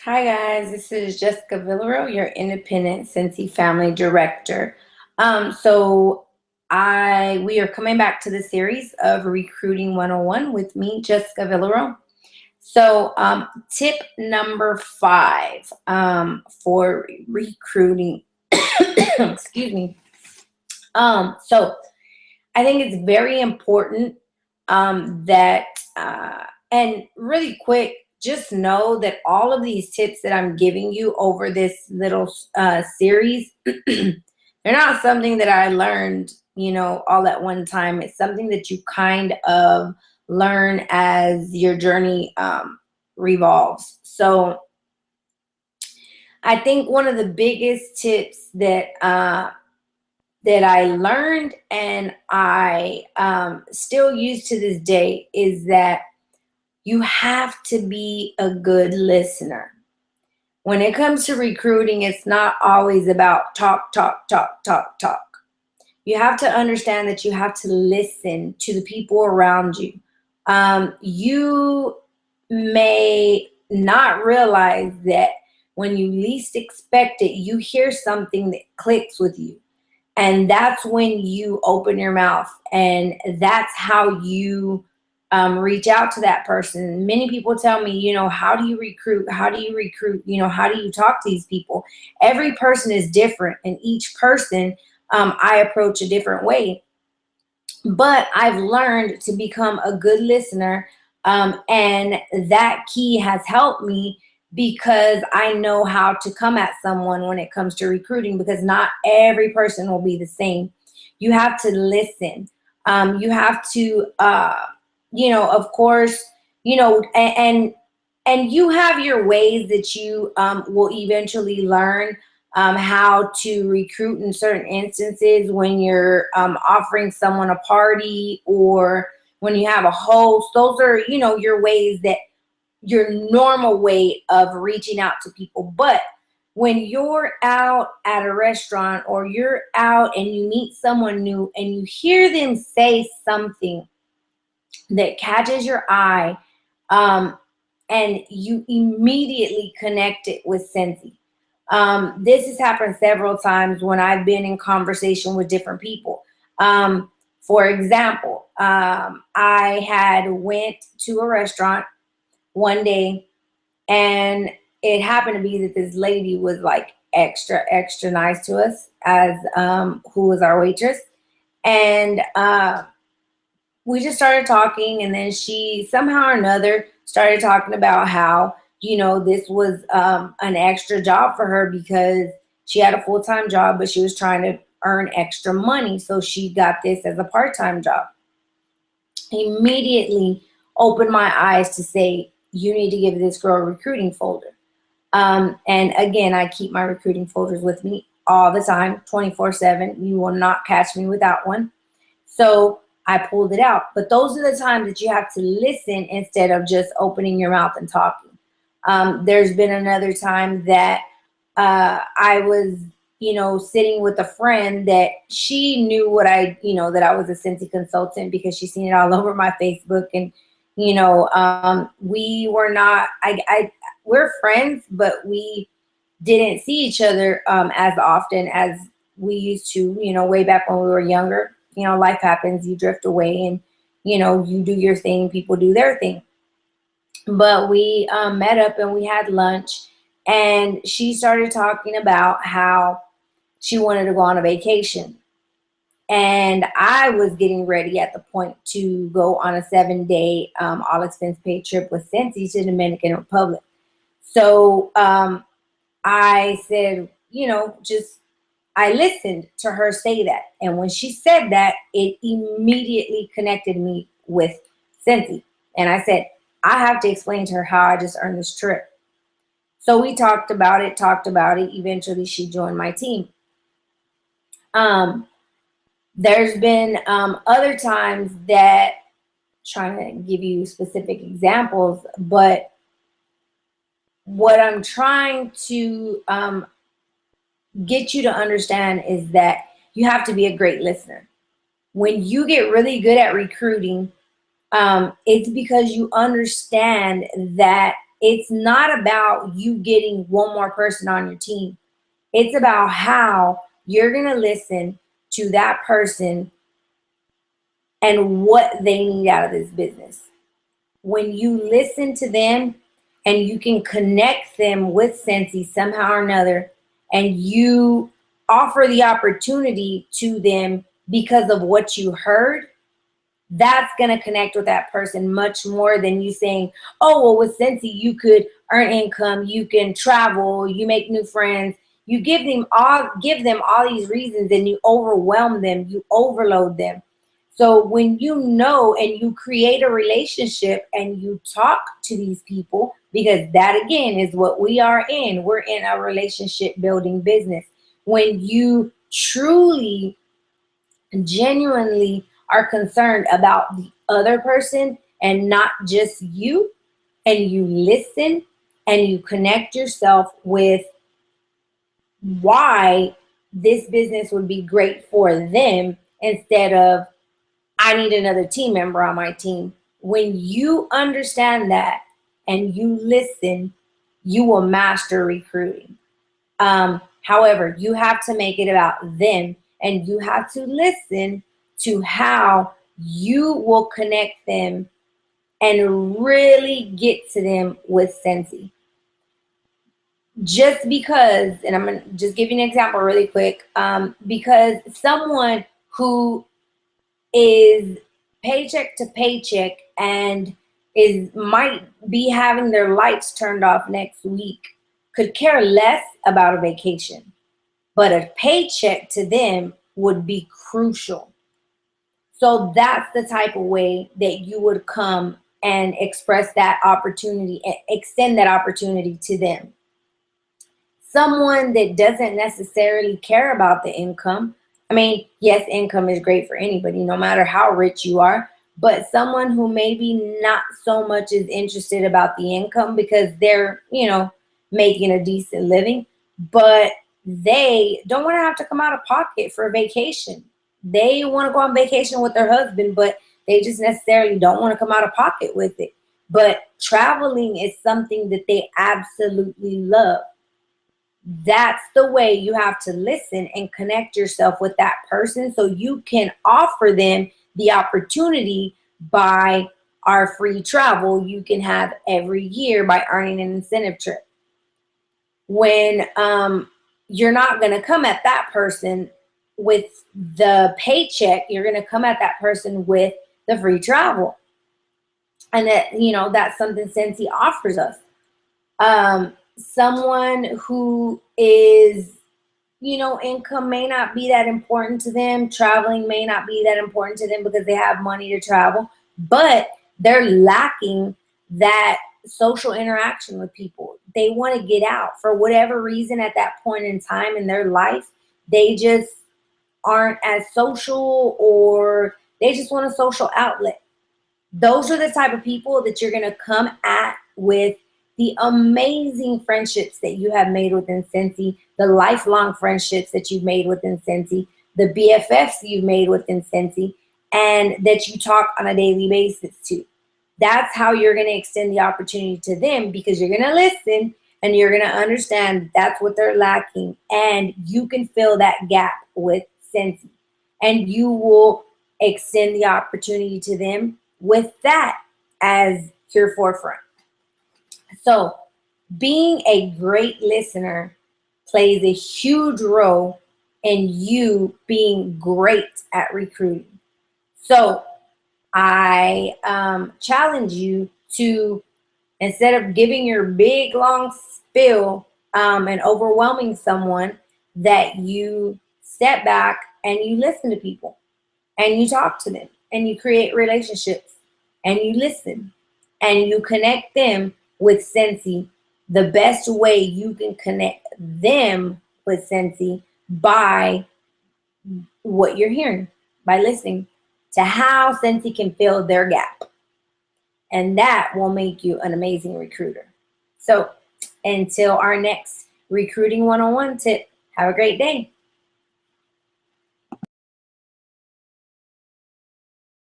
Hi guys, this is Jessica Villareal, your independent Scentsy family director. So we are coming back to the series of Recruiting 101 with me, Jessica Villareal. Tip number 5 for recruiting. Excuse me. So I think it's very important that, and really quick, just know that all of these tips that I'm giving you over this little series, they're not something that I learned, all at one time. It's something that you kind of learn as your journey revolves. So I think one of the biggest tips that I learned and I still use to this day is that you have to be a good listener. When it comes to recruiting, it's not always about talk, talk, talk, talk, talk. You have to understand that you have to listen to the people around you. You may not realize that when you least expect it, you hear something that clicks with you. And that's when you open your mouth, and that's how you reach out to that person. Many people tell me, how do you recruit? How do you recruit? How do you talk to these people? Every person is different, and each person I approach a different way. But I've learned to become a good listener, and that key has helped me because I know how to come at someone when it comes to recruiting, because not every person will be the same. You have to listen. You have to, of course, and you have your ways that you will eventually learn how to recruit in certain instances when you're offering someone a party or when you have a host. Those are, your ways, that your normal way of reaching out to people. But when you're out at a restaurant or you're out and you meet someone new and you hear them say something that catches your eye, and you immediately connect it with Scentsy. This has happened several times when I've been in conversation with different people. For example, I had went to a restaurant one day, and it happened to be that this lady was like extra, extra nice to us, as who was our waitress. And we just started talking, and then she somehow or another started talking about how, this was an extra job for her because she had a full-time job, but she was trying to earn extra money, so she got this as a part-time job. Immediately opened my eyes to say, you need to give this girl a recruiting folder. And again, I keep my recruiting folders with me all the time, 24/7. You will not catch me without one. So I pulled it out. But those are the times that you have to listen instead of just opening your mouth and talking. There's been another time that I was, sitting with a friend that she knew that I was a Scentsy consultant because she's seen it all over my Facebook. And, we were not, we're friends, but we didn't see each other as often as we used to, way back when we were younger. Life happens, you drift away, and, you do your thing, people do their thing. But we met up and we had lunch, and she started talking about how she wanted to go on a vacation. And I was getting ready at the point to go on a 7-day all expense paid trip with Scentsy to the Dominican Republic. So I said, just I listened to her say that. And when she said that, it immediately connected me with Scentsy. And I said, I have to explain to her how I just earned this trip. So we talked about it. Eventually, she joined my team. There's been other times that, trying to give you specific examples, but what I'm trying to get you to understand is that you have to be a great listener. When you get really good at recruiting, it's because you understand that it's not about you getting one more person on your team. It's about how you're going to listen to that person and what they need out of this business. When you listen to them and you can connect them with Scentsy somehow or another, and you offer the opportunity to them because of what you heard, that's going to connect with that person much more than you saying, oh, well, with Scentsy, you could earn income, you can travel, you make new friends. You give them all these reasons, and you overwhelm them, you overload them. So when you know and you create a relationship and you talk to these people, because that again is what we are in. We're in a relationship building business. When you truly, genuinely are concerned about the other person and not just you, and you listen and you connect yourself with why this business would be great for them instead of, I need another team member on my team. When you understand that and you listen, you will master recruiting. However, you have to make it about them, and you have to listen to how you will connect them and really get to them with Scentsy. Just because, and I'm going to just give you an example really quick, because someone who is paycheck to paycheck and might be having their lights turned off next week could care less about a vacation, but a paycheck to them would be crucial. So that's the type of way that you would come and express that opportunity and extend that opportunity to them. Someone that doesn't necessarily care about the income. I mean, yes, income is great for anybody, no matter how rich you are, but someone who maybe not so much is interested about the income because they're, making a decent living, but they don't want to have to come out of pocket for a vacation. They want to go on vacation with their husband, but they just necessarily don't want to come out of pocket with it. But traveling is something that they absolutely love. That's the way you have to listen and connect yourself with that person so you can offer them the opportunity by our free travel you can have every year by earning an incentive trip. When you're not going to come at that person with the paycheck, you're going to come at that person with the free travel. And that's something Scentsy offers us. Someone who is, income may not be that important to them. Traveling may not be that important to them because they have money to travel, but they're lacking that social interaction with people. They want to get out for whatever reason at that point in time in their life. They just aren't as social, or they just want a social outlet. Those are the type of people that you're going to come at with the amazing friendships that you have made within Scentsy, the lifelong friendships that you've made within Scentsy, the BFFs you've made within Scentsy, and that you talk on a daily basis to. That's how you're going to extend the opportunity to them, because you're going to listen and you're going to understand that's what they're lacking, and you can fill that gap with Scentsy, and you will extend the opportunity to them with that as your forefront. So being a great listener plays a huge role in you being great at recruiting. So I challenge you to, instead of giving your big long spiel and overwhelming someone, that you step back and you listen to people and you talk to them and you create relationships and you listen and you connect them with Scentsy. The best way you can connect them with Scentsy by what you're hearing, by listening to how Scentsy can fill their gap. And that will make you an amazing recruiter. So until our next recruiting 101 tip, have a great day.